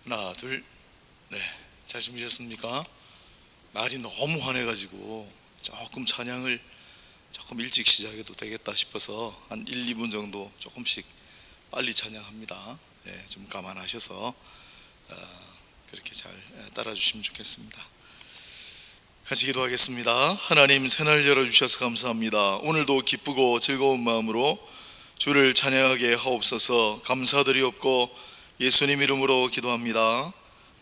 하나, 둘, 네, 잘 주무셨습니까? 날이 너무 환해가지고 조금 찬양을 조금 일찍 시작해도 되겠다 싶어서 한 1, 2분 정도 조금씩 빨리 찬양합니다. 네, 좀 감안하셔서 그렇게 잘 따라주시면 좋겠습니다. 같이 기도하겠습니다. 하나님, 새날 열어주셔서 감사합니다. 오늘도 기쁘고 즐거운 마음으로 주를 찬양하게 하옵소서. 감사드리옵고 예수님 이름으로 기도합니다.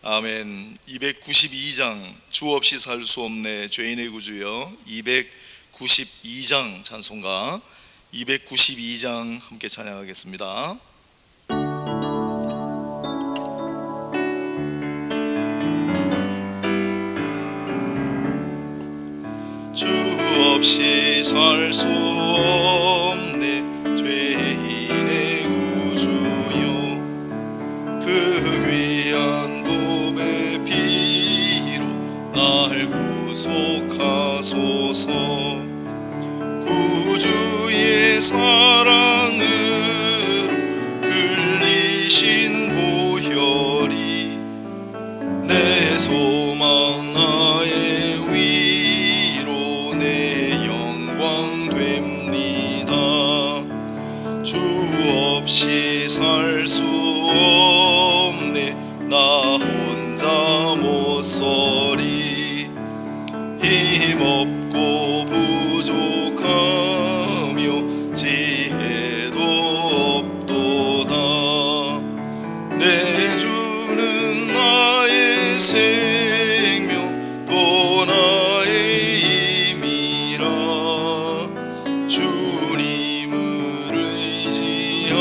아멘. 292장 주 없이 살 수 없네 죄인의 구주여, 292장 찬송가 292장 함께 찬양하겠습니다. 주 없이 살 수 없네 죄인의 구주여, 그 귀한 보배 피로 날 구속하소서. 구주의 사랑으로 흘리신 보혈이 내 소망 나의 위로 내 영광 됩니다. 주 없이 살 수 없네 나 혼자 못 서리. 힘없고 부족하며 지혜도 없도다. 내 주는 나의 생명 또 나의 힘이라. 주님을 의지하여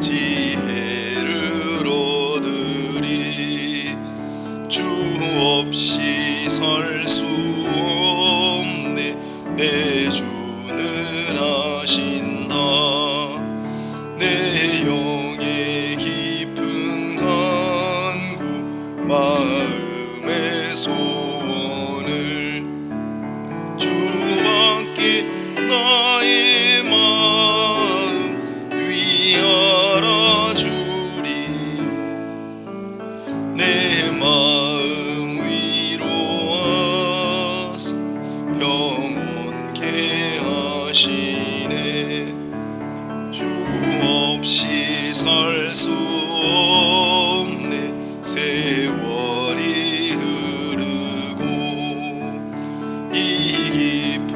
지혜를 얻으리. 주 없이 살 수 없네 내 주는 하신다. 내 영의 깊은 간구 마음의 소원을 주밖에 나의 마음 위하라 주리요. 내 마음 위로하사 평온케 하시네. 주 없이 살 수 없네 세월이 흐르고 이 깊은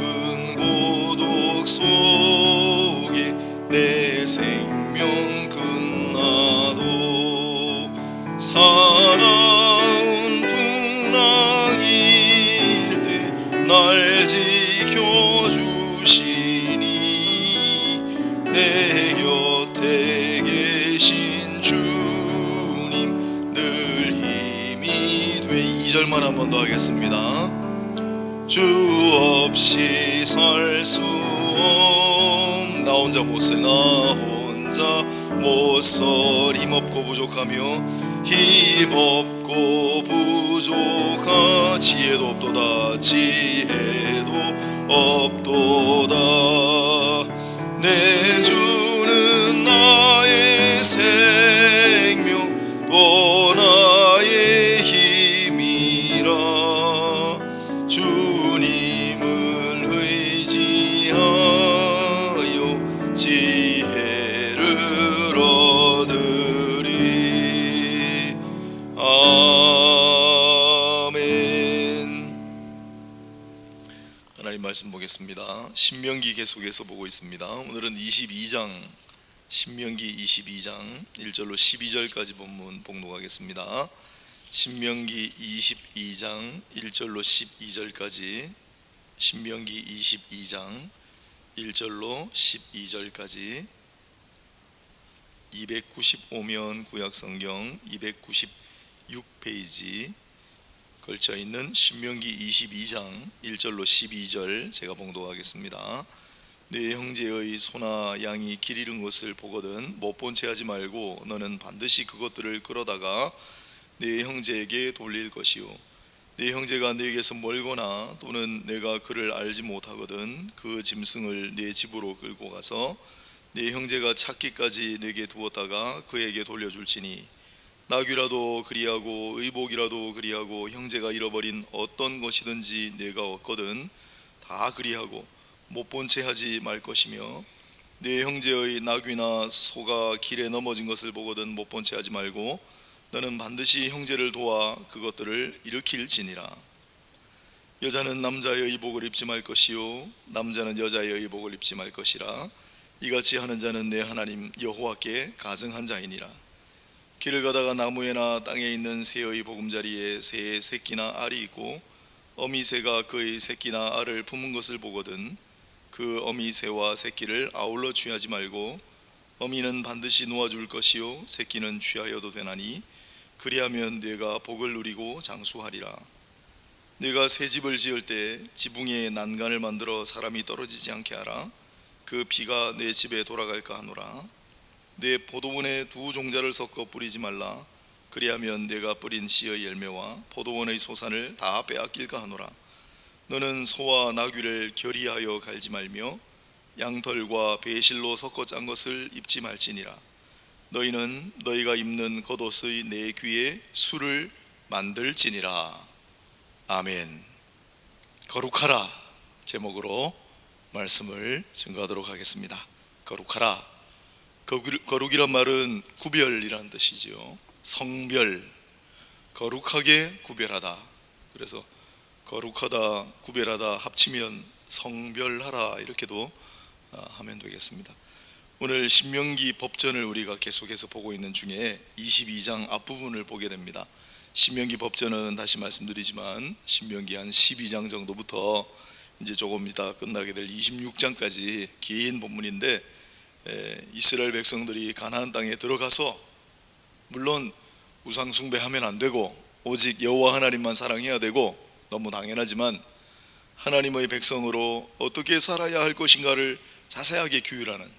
고독 속에 내 생명 끝나도 사나운 풍랑일 때 날 지켜주시니. 내 곁에 계신 주님 늘 힘이 돼. 2절만 한 번 더 하겠습니다. 주 없이 살 수 나 혼자 못 살, 나 혼자 못 살. 힘없고 부족하며 힘없고 부족하 지혜도 없도다. 지혜도 없도다. 내 주는 나의 생명 또 나의 힘이라. 주님을 의지하여 지혜를 얻으리. 아멘. 하나님 말씀 보겠습니다. 신명기 계속해서 보고 있습니다. 오늘은 22장, 신명기 22장 1절로 12절까지 본문 봉독하겠습니다. 신명기 22장 1절로 12절까지, 신명기 22장 1절로 12절까지 295면 구약성경 296페이지 걸쳐있는 신명기 22장 1절로 12절 제가 봉독하겠습니다. 네 형제의 소나 양이 길 잃은 것을 보거든 못 본 채 하지 말고 너는 반드시 그것들을 끌어다가 네 형제에게 돌릴 것이요. 네 형제가 네게서 멀거나 또는 내가 그를 알지 못하거든 그 짐승을 네 집으로 끌고 가서 네 형제가 찾기까지 내게 두었다가 그에게 돌려줄지니 나귀라도 그리하고 의복이라도 그리하고 형제가 잃어버린 어떤 것이든지 내가 얻거든 다 그리하고 못 본 채 하지 말 것이며 내 형제의 나귀나 소가 길에 넘어진 것을 보거든 못 본 채 하지 말고 너는 반드시 형제를 도와 그것들을 일으킬지니라. 여자는 남자의 의복을 입지 말 것이요 남자는 여자의 의복을 입지 말 것이라. 이같이 하는 자는 내 하나님 여호와께 가증한 자이니라. 길을 가다가 나무에나 땅에 있는 새의 보금자리에 새의 새끼나 알이 있고 어미 새가 그의 새끼나 알을 품은 것을 보거든 그 어미 새와 새끼를 아울러 취하지 말고 어미는 반드시 놓아줄 것이요 새끼는 취하여도 되나니 그리하면 네가 복을 누리고 장수하리라. 네가 새 집을 지을 때 지붕에 난간을 만들어 사람이 떨어지지 않게 하라. 그 비가 내 집에 돌아갈까 하노라. 내 포도원에 두 종자를 섞어 뿌리지 말라. 그리하면 내가 뿌린 씨의 열매와 포도원의 소산을 다 빼앗길까 하노라. 너는 소와 나귀를 결의하여 갈지 말며 양털과 배실로 섞어 짠 것을 입지 말지니라. 너희는 너희가 입는 겉옷의 내 귀에 술을 만들지니라. 아멘. 거룩하라 제목으로 말씀을 증거하도록 하겠습니다. 거룩하라. 거룩이란 말은 구별이라는 뜻이지요. 성별, 거룩하게 구별하다. 그래서 거룩하다, 구별하다 합치면 성별하라 이렇게도 하면 되겠습니다. 오늘 신명기 법전을 우리가 계속해서 보고 있는 중에 22장 앞부분을 보게 됩니다. 신명기 법전은 다시 말씀드리지만 신명기 한 12장 정도부터 이제 조금 이따 끝나게 될 26장까지 긴 본문인데 이스라엘 백성들이 가나안 땅에 들어가서 물론 우상 숭배하면 안 되고 오직 여호와 하나님만 사랑해야 되고 너무 당연하지만 하나님의 백성으로 어떻게 살아야 할 것인가를 자세하게 규율하는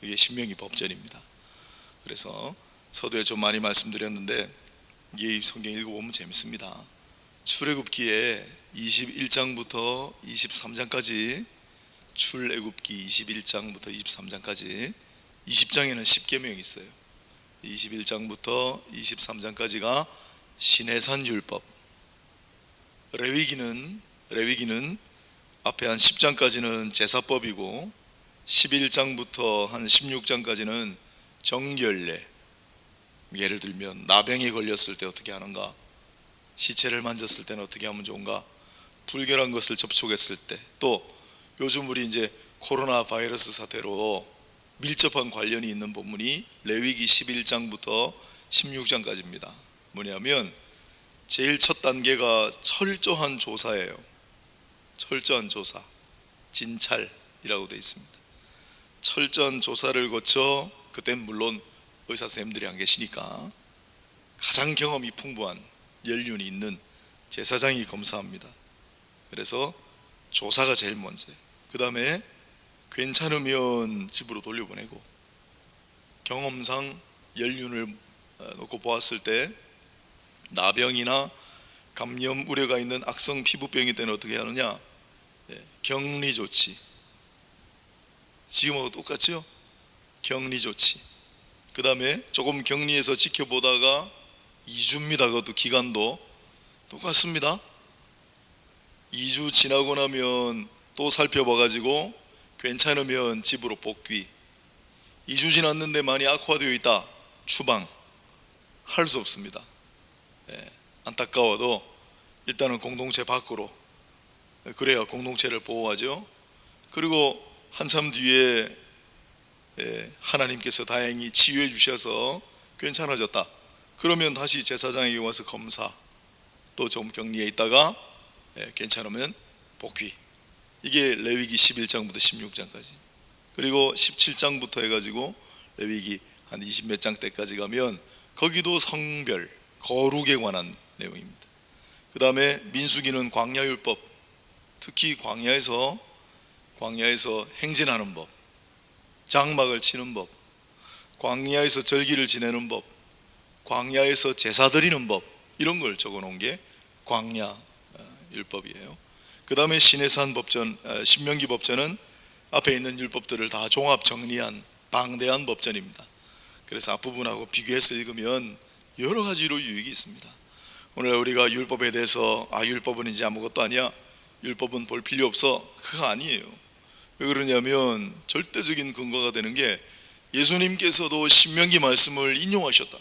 이게 신명기 법전입니다. 그래서 서두에 좀 많이 말씀드렸는데 이 성경 읽어보면 재밌습니다. 출애굽기에 21장부터 23장까지 출애굽기 21장부터 23장까지 20장에는 10계명이 있어요. 21장부터 23장까지가 시내산 율법. 레위기는 앞에 한 10장까지는 제사법이고 11장부터 한 16장까지는 정결례. 예를 들면 나병이 걸렸을 때 어떻게 하는가, 시체를 만졌을 때는 어떻게 하면 좋은가, 불결한 것을 접촉했을 때, 또 요즘 우리 이제 코로나 바이러스 사태로 밀접한 관련이 있는 본문이 레위기 11장부터 16장까지입니다. 뭐냐면 제일 첫 단계가 철저한 조사예요. 철저한 조사, 진찰이라고 되어 있습니다. 철저한 조사를 거쳐, 그땐 물론 의사 선생님들이 안 계시니까 가장 경험이 풍부한 연륜이 있는 제사장이 검사합니다. 그래서 조사가 제일 먼저예요. 그 다음에 괜찮으면 집으로 돌려보내고, 경험상 연륜을 놓고 보았을 때 나병이나 감염 우려가 있는 악성 피부병이 때는 어떻게 하느냐, 격리 조치. 지금하고 똑같죠? 격리 조치. 그 다음에 조금 격리해서 지켜보다가 2주입니다. 그것도 기간도 똑같습니다. 2주 지나고 나면 또 살펴봐가지고 괜찮으면 집으로 복귀. 2주 지났는데 많이 악화되어 있다, 추방. 할 수 없습니다. 안타까워도 일단은 공동체 밖으로, 그래야 공동체를 보호하죠. 그리고 한참 뒤에 하나님께서 다행히 치유해 주셔서 괜찮아졌다. 그러면 다시 제사장에게 와서 검사, 또 좀 격리해 있다가 괜찮으면 복귀. 이게 레위기 11장부터 16장까지. 그리고 17장부터 해가지고 레위기 한 20몇 장 때까지 가면 거기도 성별, 거룩에 관한 내용입니다. 그 다음에 민수기는 광야율법, 특히 광야에서 행진하는 법, 장막을 치는 법, 광야에서 절기를 지내는 법, 광야에서 제사 드리는 법, 이런 걸 적어 놓은 게 광야율법이에요. 그 다음에 시내산 법전, 신명기 법전은 앞에 있는 율법들을 다 종합 정리한 방대한 법전입니다. 그래서 앞부분하고 비교해서 읽으면 여러 가지로 유익이 있습니다. 오늘 우리가 율법에 대해서 율법은 이제 아무것도 아니야, 율법은 볼 필요 없어, 그거 아니에요. 왜 그러냐면 절대적인 근거가 되는 게 예수님께서도 신명기 말씀을 인용하셨다.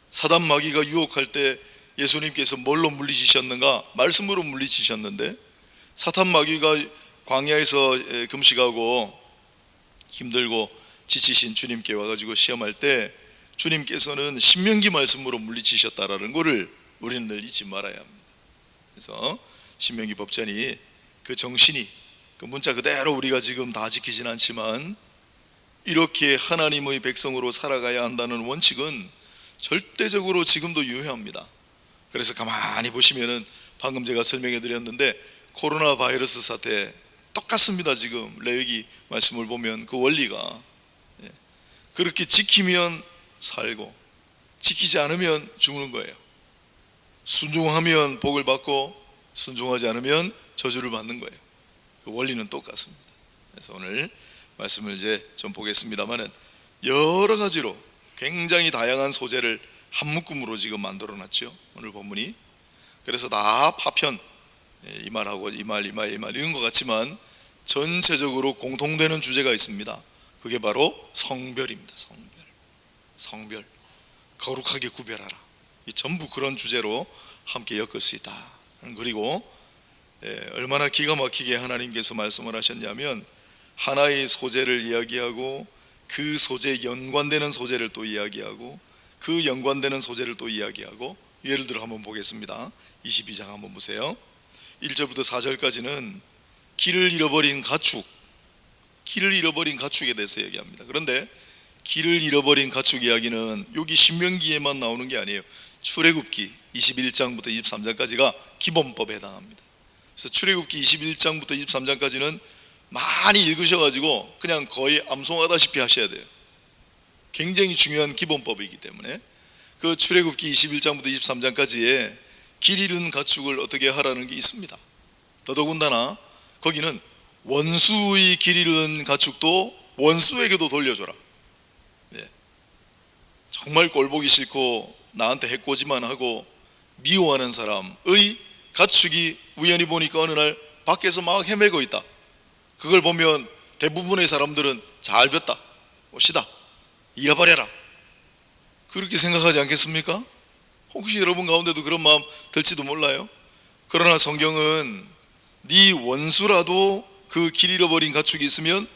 사단 마귀가 유혹할 때 예수님께서 뭘로 물리치셨는가? 말씀으로 물리치셨는데, 사탄 마귀가 광야에서 금식하고 힘들고 지치신 주님께 와가지고 시험할 때 주님께서는 신명기 말씀으로 물리치셨다라는 것을 우리는 늘 잊지 말아야 합니다. 그래서 신명기 법전이 그 정신이, 그 문자 그대로 우리가 지금 다 지키진 않지만 이렇게 하나님의 백성으로 살아가야 한다는 원칙은 절대적으로 지금도 유효합니다. 그래서 가만히 보시면은 방금 제가 설명해 드렸는데 코로나 바이러스 사태 똑같습니다. 지금 레위기 말씀을 보면 그 원리가 그렇게 지키면 살고 지키지 않으면 죽는 거예요. 순종하면 복을 받고 순종하지 않으면 저주를 받는 거예요. 그 원리는 똑같습니다. 그래서 오늘 말씀을 이제 좀 보겠습니다만은 여러 가지로 굉장히 다양한 소재를 한 묶음으로 지금 만들어 놨죠. 오늘 본문이. 그래서 다 파편, 이 말하고 이 말 이런 것 같지만 전체적으로 공통되는 주제가 있습니다. 그게 바로 성별입니다. 성별. 거룩하게 구별하라. 이 전부 그런 주제로 함께 엮을 수 있다. 그리고 얼마나 기가 막히게 하나님께서 말씀을 하셨냐면 하나의 소재를 이야기하고 그 소재에 연관되는 소재를 또 이야기하고 그 연관되는 소재를 또 이야기하고, 예를 들어 한번 보겠습니다. 22장 한번 보세요. 1절부터 4절까지는 길을 잃어버린 가축에 대해서 얘기합니다. 그런데 길을 잃어버린 가축 이야기는 여기 신명기에만 나오는 게 아니에요. 출애굽기 21장부터 23장까지가 기본법에 해당합니다. 그래서 출애굽기 21장부터 23장까지는 많이 읽으셔가지고 그냥 거의 암송하다시피 하셔야 돼요. 굉장히 중요한 기본법이기 때문에 그 출애굽기 21장부터 23장까지에 길 잃은 가축을 어떻게 하라는 게 있습니다. 더더군다나 거기는 원수의 길 잃은 가축도 원수에게도 돌려줘라. 정말 꼴보기 싫고 나한테 해코지만 하고 미워하는 사람의 가축이 우연히 보니까 어느 날 밖에서 막 헤매고 있다. 그걸 보면 대부분의 사람들은 잘 뱄다, 옵시다, 잃어버려라, 그렇게 생각하지 않겠습니까? 혹시 여러분 가운데도 그런 마음 들지도 몰라요. 그러나 성경은 네 원수라도 그 길 잃어버린 가축이 있으면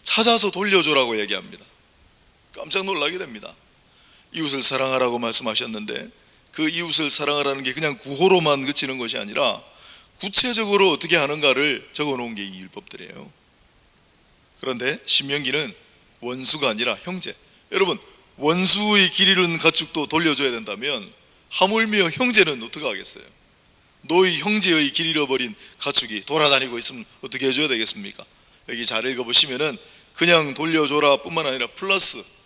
찾아서 돌려줘라고 얘기합니다. 깜짝 놀라게 됩니다. 이웃을 사랑하라고 말씀하셨는데 그 이웃을 사랑하라는 게 그냥 구호로만 그치는 것이 아니라 구체적으로 어떻게 하는가를 적어놓은 게 이 율법들이에요. 그런데 신명기는 원수가 아니라 형제. 여러분, 원수의 길 잃은 가축도 돌려줘야 된다면 하물며 형제는 어떻게 하겠어요? 너희 형제의 길 잃어버린 가축이 돌아다니고 있으면 어떻게 해줘야 되겠습니까? 여기 잘 읽어보시면은 그냥 돌려줘라 뿐만 아니라 플러스,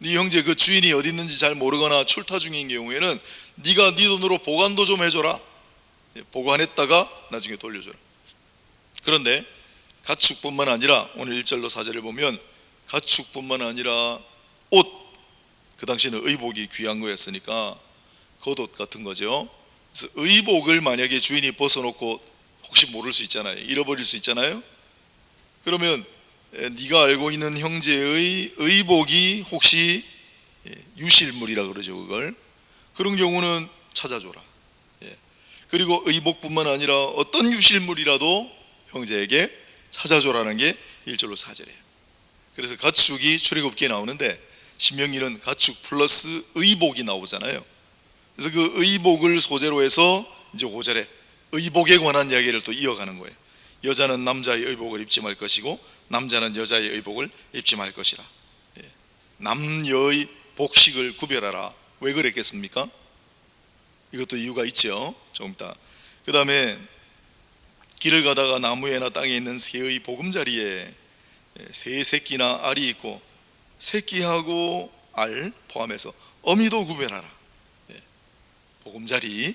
네 형제 그 주인이 어디 있는지 잘 모르거나 출타 중인 경우에는 네가 네 돈으로 보관도 좀 해줘라. 보관했다가 나중에 돌려줘라. 그런데 가축뿐만 아니라 오늘 1절로 4절을 보면 가축뿐만 아니라 옷, 그 당시에는 의복이 귀한 거였으니까 겉옷 같은 거죠. 그래서 의복을 만약에 주인이 벗어놓고 혹시 모를 수 있잖아요. 잃어버릴 수 있잖아요. 그러면 네가 알고 있는 형제의 의복이 혹시 유실물이라 그러죠. 그걸 그런 경우는 찾아줘라. 그리고 의복뿐만 아니라 어떤 유실물이라도 형제에게 찾아줘라는 게 1절로 4절이에요. 그래서 가축이 출애굽기에 나오는데 신명기는 가축 플러스 의복이 나오잖아요. 그래서 그 의복을 소재로 해서 이제 5절에 의복에 관한 이야기를 또 이어가는 거예요. 여자는 남자의 의복을 입지 말 것이고 남자는 여자의 의복을 입지 말 것이라. 남녀의 복식을 구별하라. 왜 그랬겠습니까? 이것도 이유가 있죠. 조금 이따. 그 다음에 길을 가다가 나무에나 땅에 있는 새의 보금자리에 새 새끼나 알이 있고 새끼하고 알 포함해서 어미도 구별하라. 보금자리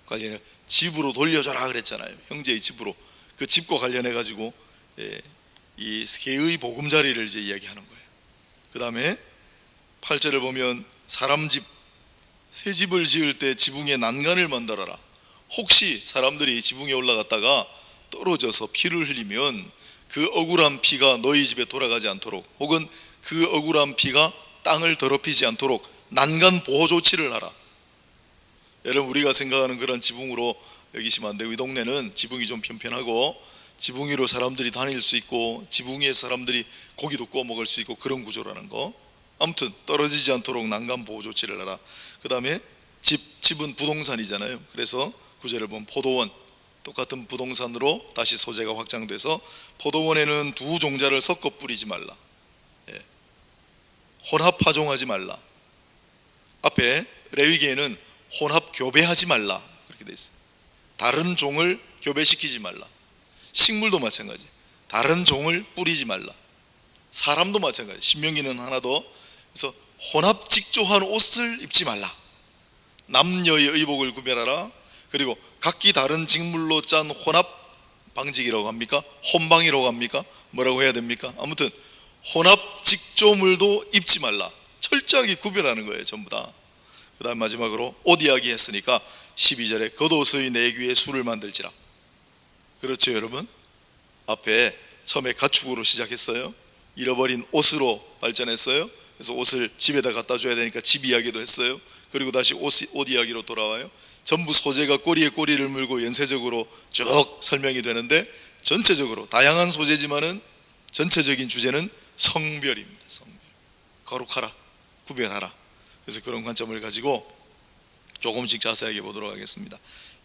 관련해 집으로 돌려줘라 그랬잖아요. 형제의 집으로. 그 집과 관련해 가지고 이 새의 보금자리를 이제 이야기하는 거예요. 그 다음에 8절을 보면 사람 집, 새 집을 지을 때 지붕에 난간을 만들어라. 혹시 사람들이 지붕에 올라갔다가 떨어져서 피를 흘리면 그 억울한 피가 너희 집에 돌아가지 않도록, 혹은 그 억울한 피가 땅을 더럽히지 않도록 난간 보호 조치를 하라. 여러분, 우리가 생각하는 그런 지붕으로 여기시면 안 되고, 이 동네는 지붕이 좀 편편하고 지붕 위로 사람들이 다닐 수 있고 지붕 위에 사람들이 고기도 구워 먹을 수 있고 그런 구조라는 거. 아무튼 떨어지지 않도록 난간 보호 조치를 하라. 그 다음에 집은 부동산이잖아요. 그래서 구절을 보면 포도원, 똑같은 부동산으로 다시 소재가 확장돼서 포도원에는 두 종자를 섞어 뿌리지 말라. 혼합 파종하지 말라. 앞에 레위기에는 혼합 교배하지 말라 그렇게 돼 있어요. 다른 종을 교배시키지 말라. 식물도 마찬가지, 다른 종을 뿌리지 말라. 사람도 마찬가지, 신명기는 하나 더. 그래서 혼합 직조한 옷을 입지 말라. 남녀의 의복을 구별하라. 그리고 각기 다른 직물로 짠 혼합 방직이라고 합니까? 혼방이라고 합니까? 뭐라고 해야 됩니까? 아무튼 혼합 직조물도 입지 말라. 철저하게 구별하는 거예요, 전부 다. 그 다음 마지막으로 옷 이야기 했으니까 12절에 겉옷의 내귀에 술을 만들지라. 그렇죠, 여러분? 앞에 처음에 가축으로 시작했어요. 잃어버린 옷으로 발전했어요. 그래서 옷을 집에다 갖다 줘야 되니까 집 이야기도 했어요. 그리고 다시 옷 이야기로 돌아와요. 전부 소재가 꼬리에 꼬리를 물고 연쇄적으로 쭉 설명이 되는데, 전체적으로 다양한 소재지만은 전체적인 주제는 성별입니다. 성별. 거룩하라, 구별하라. 그래서 그런 관점을 가지고 조금씩 자세하게 보도록 하겠습니다.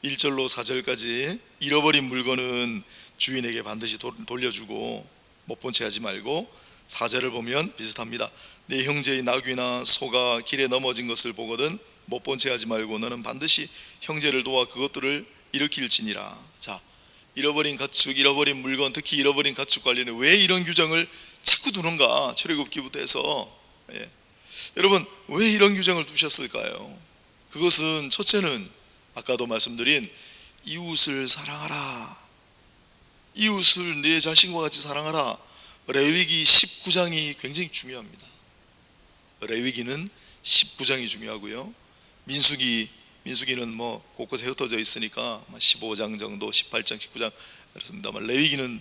1절로 4절까지 잃어버린 물건은 주인에게 반드시 돌려주고 못 본 채 하지 말고, 4절을 보면 비슷합니다. 네 형제의 나귀나 소가 길에 넘어진 것을 보거든 못 본 채 하지 말고 너는 반드시 형제를 도와 그것들을 일으킬지니라. 자, 잃어버린 가축, 잃어버린 물건, 특히 잃어버린 가축 관련해 왜 이런 규정을 자꾸 두는가? 출애굽기부터 해서. 여러분, 왜 이런 규정을 두셨을까요? 그것은 첫째는 아까도 말씀드린 이웃을 사랑하라, 이웃을 내 자신과 같이 사랑하라. 레위기 19장이 굉장히 중요합니다. 레위기는 19장이 중요하고요. 민수기는 뭐 곳곳에 흩어져 있으니까 15장 정도, 18장, 19장 그렇습니다만, 레위기는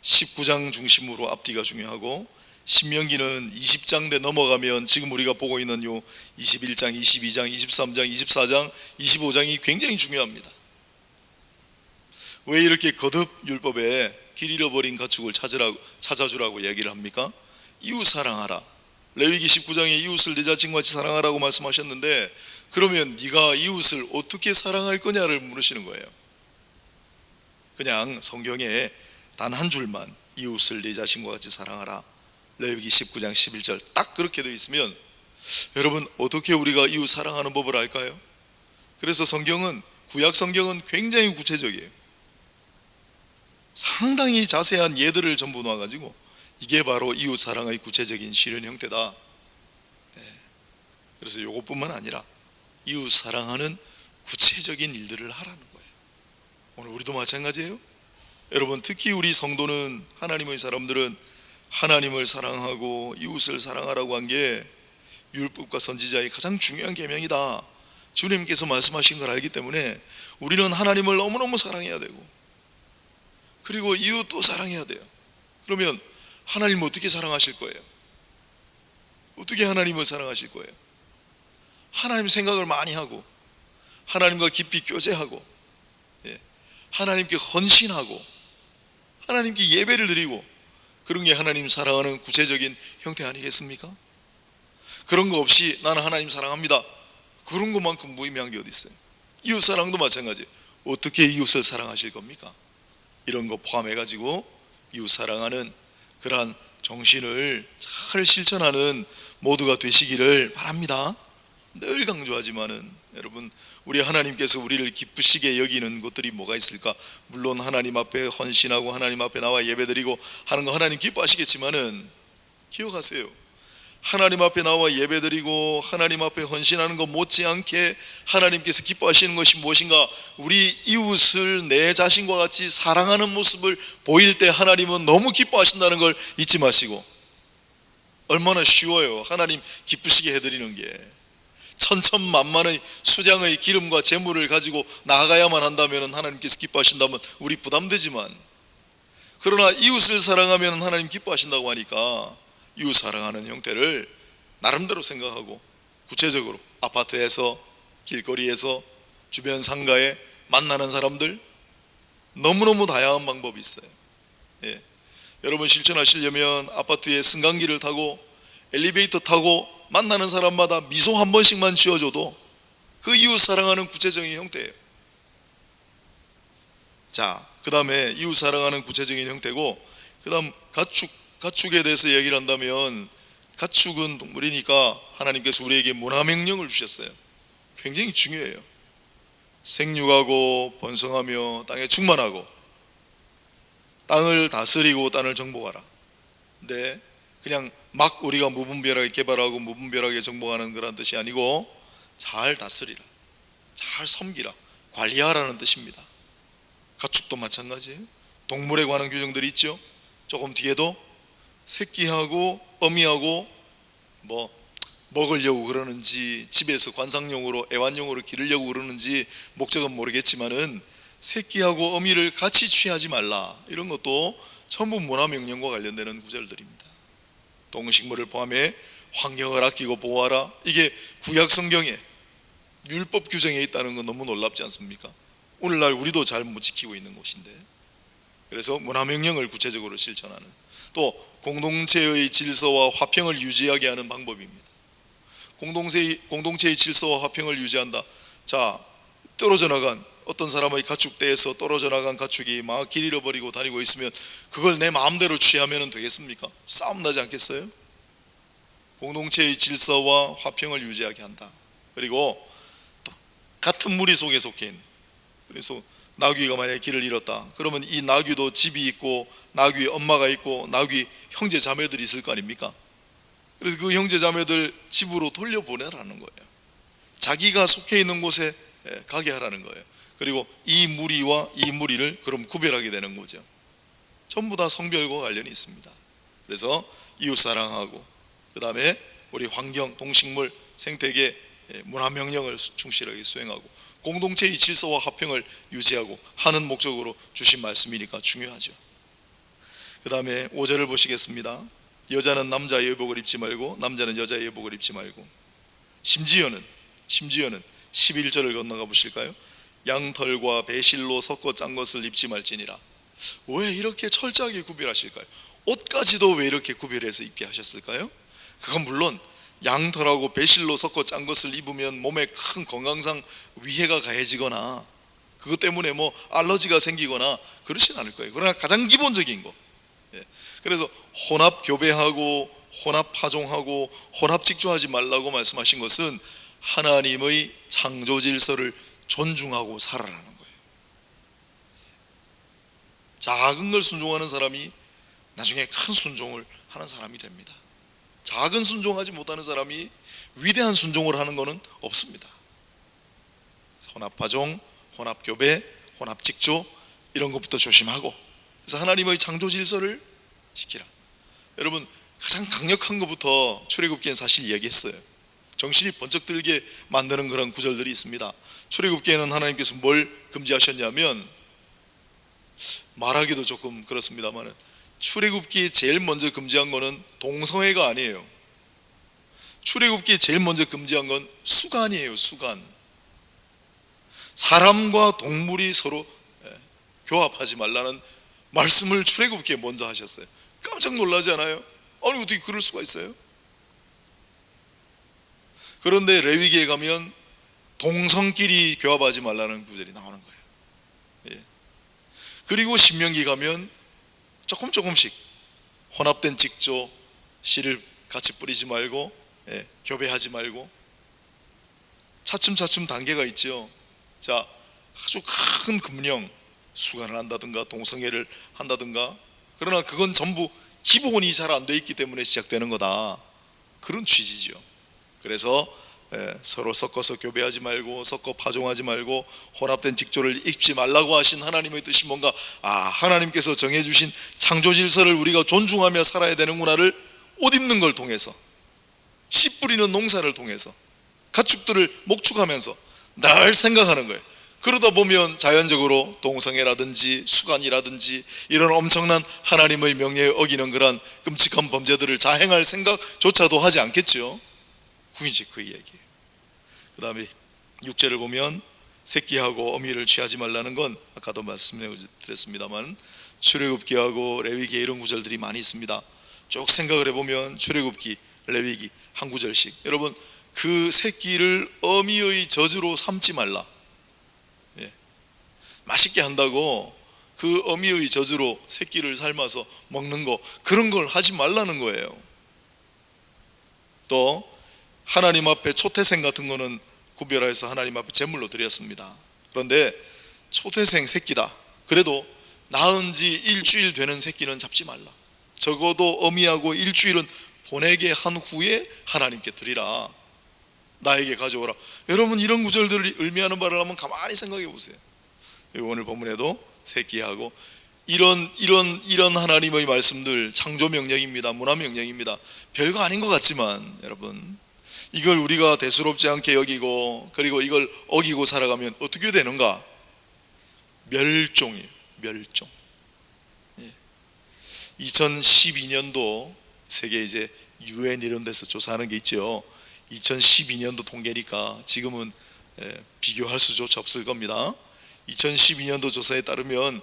19장 중심으로 앞뒤가 중요하고, 신명기는 20장대 넘어가면 지금 우리가 보고 있는 요 21장, 22장, 23장, 24장, 25장이 굉장히 중요합니다. 왜 이렇게 거듭 율법에 길 잃어버린 가축을 찾아주라고 얘기를 합니까? 이웃 사랑하라. 레위기 19장에 이웃을 내 자신과 같이 사랑하라고 말씀하셨는데, 그러면 네가 이웃을 어떻게 사랑할 거냐를 물으시는 거예요. 그냥 성경에 단 한 줄만 이웃을 내 자신과 같이 사랑하라, 레위기 19장 11절 딱 그렇게 되어 있으면 여러분, 어떻게 우리가 이웃 사랑하는 법을 알까요? 그래서 구약 성경은 굉장히 구체적이에요. 상당히 자세한 예들을 전부 놓아가지고 이게 바로 이웃 사랑의 구체적인 실현 형태다. 그래서 이것뿐만 아니라 이웃 사랑하는 구체적인 일들을 하라는 거예요. 오늘 우리도 마찬가지예요. 여러분, 특히 우리 성도는, 하나님의 사람들은 하나님을 사랑하고 이웃을 사랑하라고 한 게 율법과 선지자의 가장 중요한 계명이다. 주님께서 말씀하신 걸 알기 때문에 우리는 하나님을 너무너무 사랑해야 되고, 그리고 이웃도 사랑해야 돼요. 그러면 하나님 어떻게 사랑하실 거예요? 어떻게 하나님을 사랑하실 거예요? 하나님 생각을 많이 하고, 하나님과 깊이 교제하고, 하나님께 헌신하고, 하나님께 예배를 드리고, 그런 게 하나님 사랑하는 구체적인 형태 아니겠습니까? 그런 거 없이 나는 하나님 사랑합니다, 그런 것만큼 무의미한 게 어디 있어요? 이웃 사랑도 마찬가지. 어떻게 이웃을 사랑하실 겁니까? 이런 거 포함해가지고 이웃 사랑하는 그러한 정신을 잘 실천하는 모두가 되시기를 바랍니다. 늘 강조하지만은 여러분, 우리 하나님께서 우리를 기쁘시게 여기는 것들이 뭐가 있을까? 물론 하나님 앞에 헌신하고 하나님 앞에 나와 예배드리고 하는 거 하나님 기뻐하시겠지만은, 기억하세요. 하나님 앞에 나와 예배드리고 하나님 앞에 헌신하는 것 못지않게 하나님께서 기뻐하시는 것이 무엇인가? 우리 이웃을 내 자신과 같이 사랑하는 모습을 보일 때 하나님은 너무 기뻐하신다는 걸 잊지 마시고, 얼마나 쉬워요. 하나님 기쁘시게 해드리는 게. 천천만만의 수량의 기름과 재물을 가지고 나아가야만 한다면 하나님께서 기뻐하신다면 우리 부담되지만, 그러나 이웃을 사랑하면 하나님 기뻐하신다고 하니까 이웃 사랑하는 형태를 나름대로 생각하고 구체적으로 아파트에서, 길거리에서, 주변 상가에 만나는 사람들, 너무너무 다양한 방법이 있어요. 예. 여러분 실천하시려면 아파트에 승강기를 타고 엘리베이터 타고 만나는 사람마다 미소 한 번씩만 지어줘도 그 이웃 사랑하는 구체적인 형태예요. 자, 그 다음에 이웃 사랑하는 구체적인 형태고, 그 다음 가축에 대해서 얘기를 한다면, 가축은 동물이니까 하나님께서 우리에게 문화명령을 주셨어요. 굉장히 중요해요. 생육하고 번성하며 땅에 충만하고 땅을 다스리고 땅을 정복하라. 근데 그냥 막 우리가 무분별하게 개발하고 무분별하게 정복하는 그런 뜻이 아니고, 잘 다스리라, 잘 섬기라, 관리하라는 뜻입니다. 가축도 마찬가지예요. 동물에 관한 규정들이 있죠. 조금 뒤에도 새끼하고 어미하고 먹으려고 그러는지, 집에서 관상용으로 애완용으로 기르려고 그러는지 목적은 모르겠지만은 새끼하고 어미를 같이 취하지 말라, 이런 것도 전부 문화명령과 관련되는 구절들입니다. 동식물을 포함해 환경을 아끼고 보호하라, 이게 구약 성경에 율법 규정에 있다는 건 너무 놀랍지 않습니까? 오늘날 우리도 잘 못 지키고 있는 곳인데. 그래서 문화명령을 구체적으로 실천하는, 또 공동체의 질서와 화평을 유지하게 하는 방법입니다. 공동체의 질서와 화평을 유지한다. 자, 떨어져 나간 어떤 사람의 가축대에서 떨어져 나간 가축이 막 길 잃어버리고 다니고 있으면 그걸 내 마음대로 취하면 되겠습니까? 싸움 나지 않겠어요? 공동체의 질서와 화평을 유지하게 한다. 그리고 또 같은 무리 속에 속해 있는, 그래서 나귀가 만약에 길을 잃었다 그러면 이 나귀도 집이 있고 나귀 엄마가 있고 나귀 형제 자매들이 있을 거 아닙니까? 그래서 그 형제 자매들 집으로 돌려보내라는 거예요. 자기가 속해 있는 곳에 가게 하라는 거예요. 그리고 이 무리와 이 무리를 그럼 구별하게 되는 거죠. 전부 다 성별과 관련이 있습니다. 그래서 이웃 사랑하고, 그 다음에 우리 환경, 동식물, 생태계 문화명령을 충실하게 수행하고, 공동체의 질서와 화평을 유지하고 하는 목적으로 주신 말씀이니까 중요하죠. 그 다음에 5절을 보시겠습니다. 여자는 남자의 의복을 입지 말고 남자는 여자의 의복을 입지 말고, 심지어는 11절을 건너가 보실까요? 양털과 배실로 섞어 짠 것을 입지 말지니라. 왜 이렇게 철저하게 구별하실까요? 옷까지도 왜 이렇게 구별해서 입게 하셨을까요? 그건 물론 양털하고 배실로 섞어 짠 것을 입으면 몸에 큰 건강상 위해가 가해지거나 그것 때문에 알러지가 생기거나 그러진 않을 거예요. 그러나 가장 기본적인 거, 그래서 혼합 교배하고 혼합 파종하고 혼합 직조하지 말라고 말씀하신 것은 하나님의 창조 질서를 존중하고 살아라는 거예요. 작은 걸 순종하는 사람이 나중에 큰 순종을 하는 사람이 됩니다. 작은 순종하지 못하는 사람이 위대한 순종을 하는 것은 없습니다. 혼합 파종, 혼합 교배, 혼합 직조, 이런 것부터 조심하고, 그래서 하나님의 창조 질서를 지키라. 여러분, 가장 강력한 것부터 출애굽기엔 사실 얘기했어요. 정신이 번쩍 들게 만드는 그런 구절들이 있습니다. 출애굽기에는 하나님께서 뭘 금지하셨냐면, 말하기도 조금 그렇습니다만 출애굽기에 제일 먼저 금지한 거는 동성애가 아니에요. 출애굽기에 제일 먼저 금지한 건 수간이에요. 수간. 사람과 동물이 서로 교합하지 말라는 말씀을 출애굽기에 먼저 하셨어요. 깜짝 놀라지 않아요? 아니, 어떻게 그럴 수가 있어요? 그런데 레위기에 가면 동성끼리 교합하지 말라는 구절이 나오는 거예요. 그리고 신명기 가면 조금씩 혼합된 직조, 씨를 같이 뿌리지 말고 교배하지 말고, 차츰차츰 단계가 있죠. 자, 아주 큰 금령, 수간을 한다든가 동성애를 한다든가, 그러나 그건 전부 기본이 잘 안 돼 있기 때문에 시작되는 거다, 그런 취지죠. 그래서 서로 섞어서 교배하지 말고 섞어 파종하지 말고 혼합된 직조를 입지 말라고 하신 하나님의 뜻이 뭔가, 하나님께서 정해주신 창조 질서를 우리가 존중하며 살아야 되는구나를 옷 입는 걸 통해서, 씨 뿌리는 농사를 통해서 가축들을 목축하면서 늘 생각하는 거예요. 그러다 보면 자연적으로 동성애라든지 수간이라든지 이런 엄청난 하나님의 명예에 어기는 그런 끔찍한 범죄들을 자행할 생각조차도 하지 않겠죠. 그게 그 이야기예요. 그 다음에 6절을 보면 새끼하고 어미를 취하지 말라는 건 아까도 말씀드렸습니다만 출애굽기하고 레위기 이런 구절들이 많이 있습니다. 쭉 생각을 해보면 출애굽기, 레위기 한 구절씩, 여러분 그 새끼를 어미의 저주로 삼지 말라. 맛있게 한다고 그 어미의 저주로 새끼를 삶아서 먹는 거, 그런 걸 하지 말라는 거예요. 또 하나님 앞에 초태생 같은 거는 구별해서 하나님 앞에 제물로 드렸습니다. 그런데 초태생 새끼다, 그래도 낳은 지 일주일 되는 새끼는 잡지 말라. 적어도 어미하고 일주일은 보내게 한 후에 하나님께 드리라. 나에게 가져오라. 여러분 이런 구절들을 의미하는 바를 한번 가만히 생각해 보세요. 오늘 본문에도 새끼하고 이런 하나님의 말씀들, 창조 명령입니다. 문화 명령입니다. 별거 아닌 것 같지만 여러분, 이걸 우리가 대수롭지 않게 여기고 그리고 이걸 어기고 살아가면 어떻게 되는가? 멸종이에요. 멸종. 2012년도 세계 이제 UN 이런 데서 조사하는 게 있죠. 2012년도 통계니까 지금은 비교할 수조차 없을 겁니다. 2012년도 조사에 따르면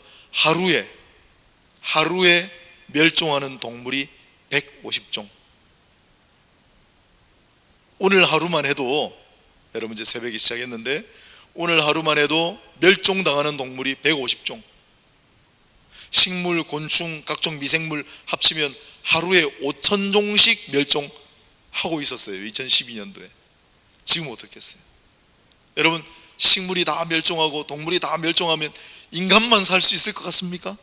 하루에 멸종하는 동물이 150종. 오늘 하루만 해도, 여러분 이제 새벽에 시작했는데 오늘 하루만 해도 멸종당하는 동물이 150종. 식물, 곤충, 각종 미생물 합치면 하루에 5,000종씩 멸종하고 있었어요. 2012년도에. 지금 어떻겠어요? 여러분 식물이 다 멸종하고 동물이 다 멸종하면 인간만 살 수 있을 것 같습니까?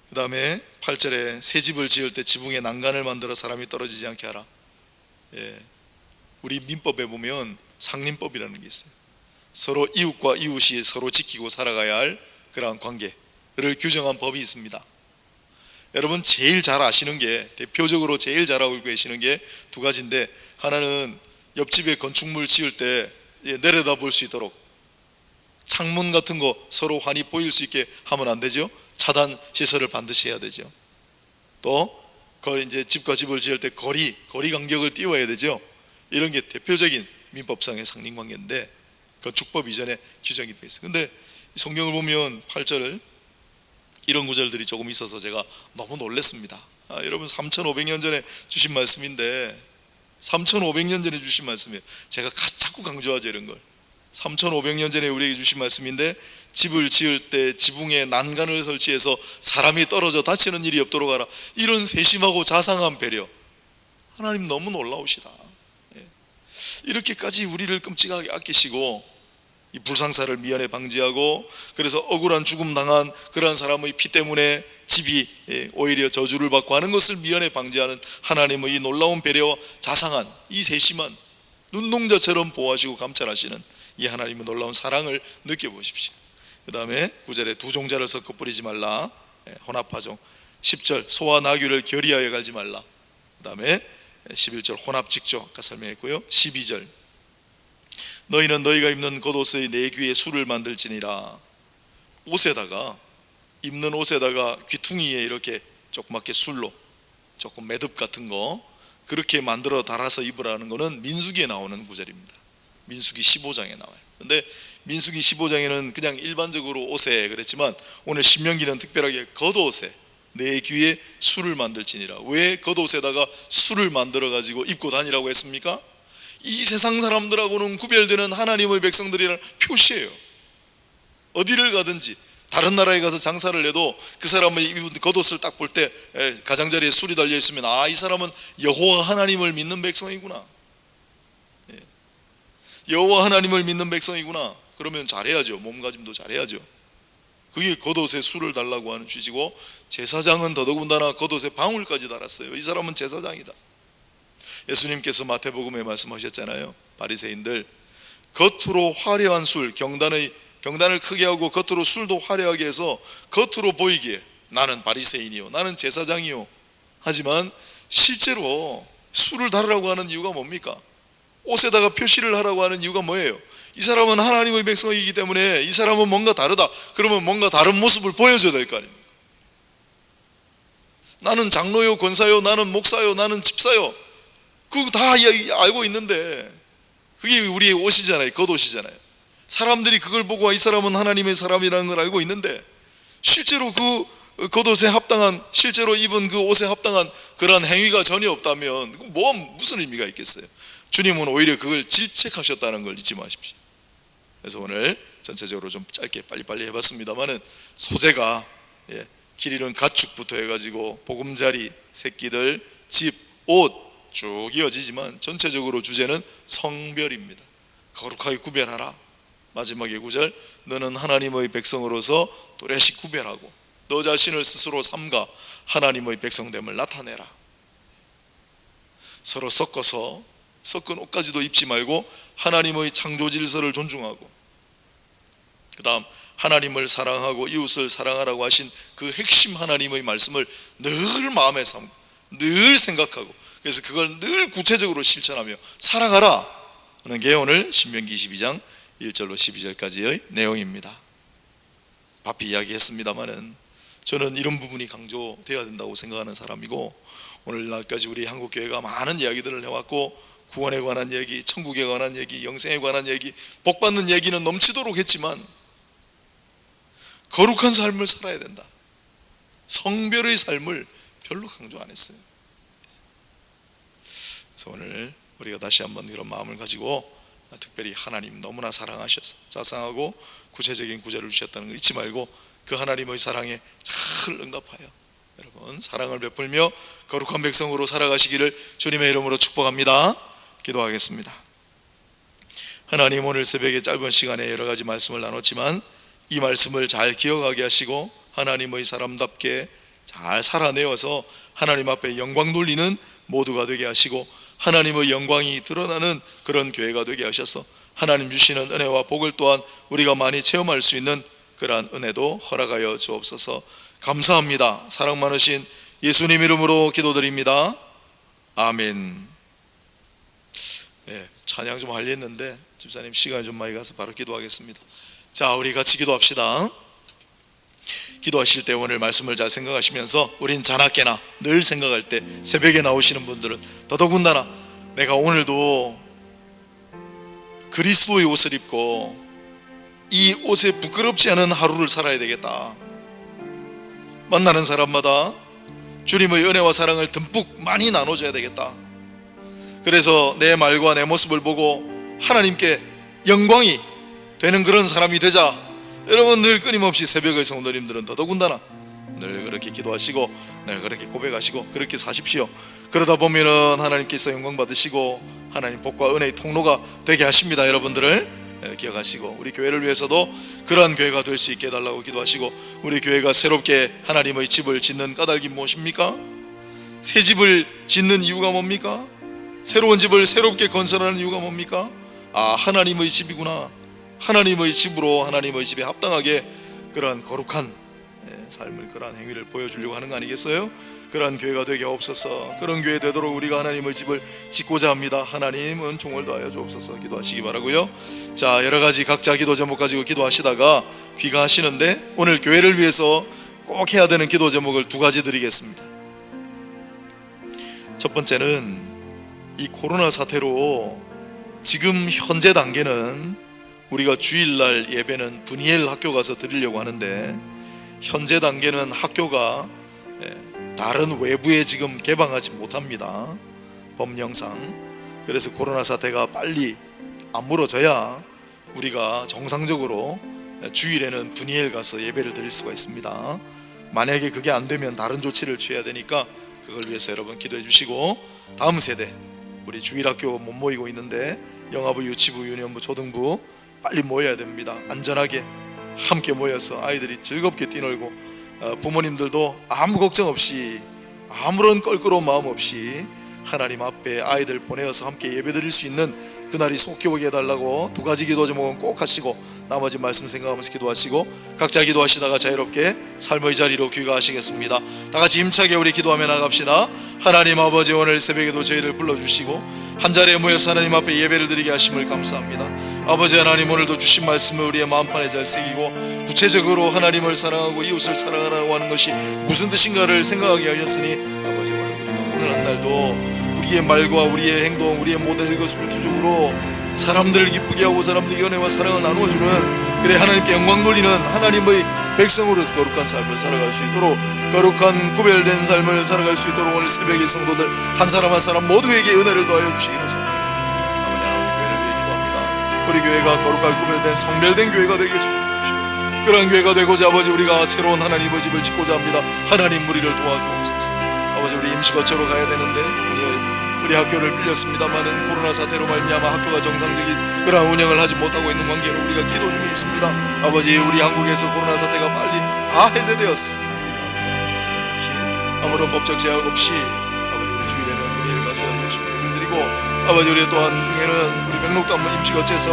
그 다음에 8절에 새 집을 지을 때 지붕에 난간을 만들어 사람이 떨어지지 않게 하라. 우리 민법에 보면 상린법이라는 게 있어요. 서로 이웃과 이웃이 서로 지키고 살아가야 할 그러한 관계를 규정한 법이 있습니다. 여러분 제일 잘 아시는 게, 대표적으로 제일 잘 알고 계시는 게 두 가지인데, 하나는 옆집에 건축물 지을 때 내려다 볼 수 있도록 창문 같은 거 서로 환히 보일 수 있게 하면 안 되죠. 차단 시설을 반드시 해야 되죠. 또 이제 집과 집을 지을 때 거리 간격을 띄워야 되죠. 이런 게 대표적인 민법상의 상린관계인데 건축법 이전에 규정이 되어 있어요. 근데 성경을 보면 8절 이런 구절들이 조금 있어서 제가 너무 놀랐습니다. 여러분 3,500년 전에 주신 말씀인데, 3,500년 전에 주신 말씀이에요. 제가 자꾸 강조하죠, 이런 걸. 3,500년 전에 우리에게 주신 말씀인데, 집을 지을 때 지붕에 난간을 설치해서 사람이 떨어져 다치는 일이 없도록 하라. 이런 세심하고 자상한 배려, 하나님 너무 놀라우시다. 이렇게까지 우리를 끔찍하게 아끼시고 이 불상사를 미연에 방지하고, 그래서 억울한 죽음 당한 그러한 사람의 피 때문에 집이 오히려 저주를 받고 하는 것을 미연에 방지하는 하나님의 이 놀라운 배려와 자상한 이 세심한 눈동자처럼 보호하시고 감찰하시는 이 하나님의 놀라운 사랑을 느껴보십시오. 그 다음에 9절에 두 종자를 섞어 뿌리지 말라. 혼합하종. 10절 소와 나귀를 결의하여 갈지 말라. 그 다음에 11절 혼합직조 아까 설명했고요. 12절 너희는 너희가 입는 겉옷의 내 귀에 술을 만들지니라. 옷에다가, 입는 옷에다가 귀퉁이에 이렇게 조그맣게 술로 조금 매듭 같은 거 그렇게 만들어 달아서 입으라는 거는 민수기에 나오는 구절입니다. 민수기 15장에 나와요. 근데 민수기 15장에는 그냥 일반적으로 옷에 그랬지만 오늘 신명기는 특별하게 겉옷에 내 귀에 술을 만들지니라. 왜 겉옷에다가 술을 만들어 가지고 입고 다니라고 했습니까? 이 세상 사람들하고는 구별되는 하나님의 백성들이라는 표시예요. 어디를 가든지 다른 나라에 가서 장사를 해도 그 사람의 입은 겉옷을 딱 볼 때 가장자리에 술이 달려 있으면 이 사람은 여호와 하나님을 믿는 백성이구나, 여호와 하나님을 믿는 백성이구나. 그러면 잘해야죠. 몸가짐도 잘해야죠. 그게 겉옷에 술을 달라고 하는 취지고, 제사장은 더더군다나 겉옷에 방울까지 달았어요. 이 사람은 제사장이다. 예수님께서 마태복음에 말씀하셨잖아요. 바리새인들 겉으로 화려한 술, 경단을 크게 하고 겉으로 술도 화려하게 해서 겉으로 보이기에 나는 바리새인이요, 나는 제사장이요. 하지만 실제로 술을 다르라고 하는 이유가 뭡니까? 옷에다가 표시를 하라고 하는 이유가 뭐예요? 이 사람은 하나님의 백성이기 때문에 이 사람은 뭔가 다르다. 그러면 뭔가 다른 모습을 보여줘야 될 거 아닙니까? 나는 장로요, 권사요, 나는 목사요, 나는 집사요. 그거 다 알고 있는데 그게 우리의 옷이잖아요. 겉옷이잖아요. 사람들이 그걸 보고 이 사람은 하나님의 사람이라는 걸 알고 있는데 실제로 그 겉옷에 합당한, 실제로 입은 그 옷에 합당한 그러한 행위가 전혀 없다면 무슨 의미가 있겠어요? 주님은 오히려 그걸 질책하셨다는 걸 잊지 마십시오. 그래서 오늘 전체적으로 좀 짧게 빨리빨리 해봤습니다만은 소재가 길 잃은 가축부터 해가지고 보금자리, 새끼들, 집, 옷 쭉 이어지지만 전체적으로 주제는 성별입니다. 거룩하게 구별하라. 마지막에 9절, 너는 하나님의 백성으로서 또렷이 구별하고 너 자신을 스스로 삼가 하나님의 백성됨을 나타내라. 서로 섞어서 섞은 옷까지도 입지 말고 하나님의 창조 질서를 존중하고, 그 다음 하나님을 사랑하고 이웃을 사랑하라고 하신 그 핵심 하나님의 말씀을 늘 마음에 삼고 늘 생각하고, 그래서 그걸 늘 구체적으로 실천하며 살아가라 하는 게 오늘 신명기 22장 1절로 12절까지의 내용입니다. 바삐 이야기했습니다마는 저는 이런 부분이 강조되어야 된다고 생각하는 사람이고, 오늘날까지 우리 한국교회가 많은 이야기들을 해왔고 구원에 관한 얘기, 천국에 관한 얘기, 영생에 관한 얘기, 복받는 얘기는 넘치도록 했지만 거룩한 삶을 살아야 된다. 성별의 삶을 별로 강조 안 했어요. 그래서 오늘 우리가 다시 한번 이런 마음을 가지고 특별히 하나님 너무나 사랑하셔서 자상하고 구체적인 구절을 주셨다는 걸 잊지 말고 그 하나님의 사랑에 잘 응답하여 여러분 사랑을 베풀며 거룩한 백성으로 살아가시기를 주님의 이름으로 축복합니다. 기도하겠습니다. 하나님, 오늘 새벽에 짧은 시간에 여러 가지 말씀을 나눴지만 이 말씀을 잘 기억하게 하시고 하나님의 사람답게 잘 살아내어서 하나님 앞에 영광 돌리는 모두가 되게 하시고 하나님의 영광이 드러나는 그런 교회가 되게 하셔서 하나님 주시는 은혜와 복을 또한 우리가 많이 체험할 수 있는 그러한 은혜도 허락하여 주옵소서. 감사합니다. 사랑 많으신 예수님 이름으로 기도드립니다. 아멘. 찬양 좀 하려 했는데 집사님 시간이 좀 많이 가서 바로 기도하겠습니다. 자, 우리 같이 기도합시다. 기도하실 때 오늘 말씀을 잘 생각하시면서 우린 자나깨나 늘 생각할 때 새벽에 나오시는 분들은 더더군다나 내가 오늘도 그리스도의 옷을 입고 이 옷에 부끄럽지 않은 하루를 살아야 되겠다. 만나는 사람마다 주님의 은혜와 사랑을 듬뿍 많이 나눠줘야 되겠다. 그래서 내 말과 내 모습을 보고 하나님께 영광이 되는 그런 사람이 되자. 여러분 늘 끊임없이 새벽의 성도님들은 더더군다나 늘 그렇게 기도하시고 늘 그렇게 고백하시고 그렇게 사십시오. 그러다 보면은 하나님께서 영광 받으시고 하나님 복과 은혜의 통로가 되게 하십니다. 여러분들을 기억하시고 우리 교회를 위해서도 그러한 교회가 될 수 있게 해달라고 기도하시고, 우리 교회가 새롭게 하나님의 집을 짓는 까닭이 무엇입니까? 새 집을 짓는 이유가 뭡니까? 새로운 집을 새롭게 건설하는 이유가 뭡니까? 하나님의 집이구나. 하나님의 집으로 하나님의 집에 합당하게 그러한 거룩한 삶을, 그러한 행위를 보여주려고 하는 거 아니겠어요? 그러한 교회가 되게 없어서 그런 교회 되도록 우리가 하나님의 집을 짓고자 합니다. 하나님 은총을 더하여 주옵소서. 기도하시기 바라고요. 자, 여러 가지 각자 기도 제목 가지고 기도하시다가 귀가하시는데 오늘 교회를 위해서 꼭 해야 되는 기도 제목을 두 가지 드리겠습니다. 첫 번째는 이 코로나 사태로 지금 현재 단계는 우리가 주일날 예배는 분이엘 학교 가서 드리려고 하는데 현재 단계는 학교가 다른 외부에 지금 개방하지 못합니다. 법령상. 그래서 코로나 사태가 빨리 아물어져야 우리가 정상적으로 주일에는 분이엘 가서 예배를 드릴 수가 있습니다. 만약에 그게 안 되면 다른 조치를 취해야 되니까 그걸 위해서 여러분 기도해 주시고, 다음 세대 우리 주일학교 못 모이고 있는데 영아부, 유치부, 유년부, 초등부 빨리 모여야 됩니다. 안전하게 함께 모여서 아이들이 즐겁게 뛰놀고 부모님들도 아무 걱정 없이 아무런 껄끄러운 마음 없이 하나님 앞에 아이들 보내어서 함께 예배 드릴 수 있는 그날이 속히 오게 해달라고 두 가지 기도 제목은 꼭 하시고, 나머지 말씀 생각하면서 기도하시고 각자 기도하시다가 자유롭게 삶의 자리로 귀가하시겠습니다. 다 같이 힘차게 우리 기도하며 나갑시다. 하나님 아버지, 오늘 새벽에도 저희를 불러주시고 한 자리에 모여서 하나님 앞에 예배를 드리게 하심을 감사합니다. 아버지 하나님, 오늘도 주신 말씀을 우리의 마음판에 잘 새기고 구체적으로 하나님을 사랑하고 이웃을 사랑하라고 하는 것이 무슨 뜻인가를 생각하게 하셨으니 아버지, 오늘 한 날도 우리의 말과 우리의 행동, 우리의 모든 것술투족으로 사람들을 기쁘게 하고 사람들에게 은혜와 사랑을 나누어주는, 그래 하나님께 영광 돌리는 하나님의 백성으로서 거룩한 삶을 살아갈 수 있도록, 거룩한 구별된 삶을 살아갈 수 있도록 오늘 새벽의 성도들 한 사람 한 사람 모두에게 은혜를 더하여 주시기를 소원합니다. 아버지 하나님, 교회를 위해 기도합니다. 우리 교회가 거룩하게 구별된 성별된 교회가 되게 해주시고 그런 교회가 되고자 아버지 우리가 새로운 하나님의 집을 짓고자 합니다. 하나님, 우리를 도와주옵소서. 아버지, 우리 임시거처로 가야 되는데 우리 학교를 빌렸습니다마는 코로나 사태로 말미암아 학교가 정상적인 그런 운영을 하지 못하고 있는 관계로 우리가 기도 중에 있습니다. 아버지, 우리 한국에서 코로나 사태가 빨리 다 해제되었습니다. 없이 아무런 법적 제약 없이 아버지, 우리 주일에는 우리 가서 열심히 예배를 드리고 아버지, 우리 또한 주중에는 우리 백록담 임시거처에서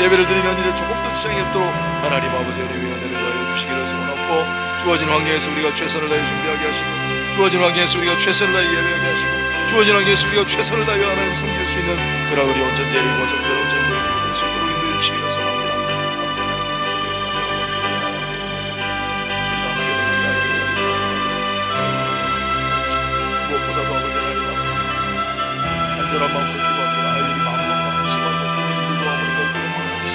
예배를 드리는 일에 조금 더 지장이 없도록 하나님 아버지 은혜의 은혜를 더하여 주시기를 소원하고, 주어진 환경에서 우리가 최선을 다해 준비하게 하시고 주어진 환경에서 우리가 최선을 다해 예배하게 하시고 주어진 환경에서 우리가 최선을 다해 하나님 섬길 수 있는 그런 우리 온전 재림 원성들 온전 교회를 될 수 있도록 인도해 주시기를 소원합니다. 아버지 하나님, 우리 다음 세대 우리 아이들을 무엇보다도 아버지 하나님 간절한 마음으로 기도합니다. 아이들이 마음 놓고 안심하고 부모님들도 아무리 걸고 마음 없이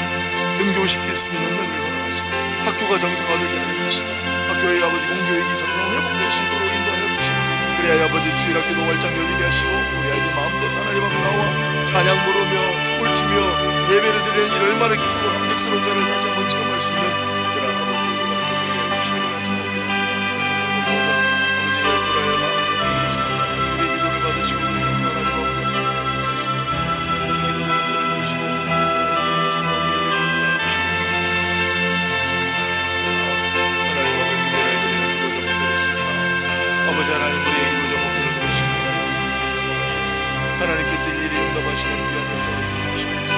등교시킬 수 있는 은혜를 허락하시고 학교가 정상화되게 하여 주시고 학교의 아버지 공교육이 정상 회복될 수 있도록 인도하여 주시고, 그래야 아버지 주일학교도 활짝 열리게 하시고 우리 아이들 마음껏 하나님 앞에 나와 찬양 부르며 춤을 추며 예배를 드리는 일 얼마나 기쁘고 감격스러운가를 다시 한번 체험할 수 있는 그런 아버지 예배가 행복하게 하여 주시기를 간절합니다. 모든 아버지 열두라엘 많은 성도들이 있습니다. 우리의 기도를 받으시고 그러면서 하나님 아버지 기도를 들어주시고 하나님의 정말 예배를 주시고 있습니다. 하나님 아버지, 교회를 드리는 기도 제목들이 있습니다. 아버지 하나님, 우리의 기도 제목들을 들으시고 하나님께서 일일이 응답하시는 귀한 역사를 이루시옵소서.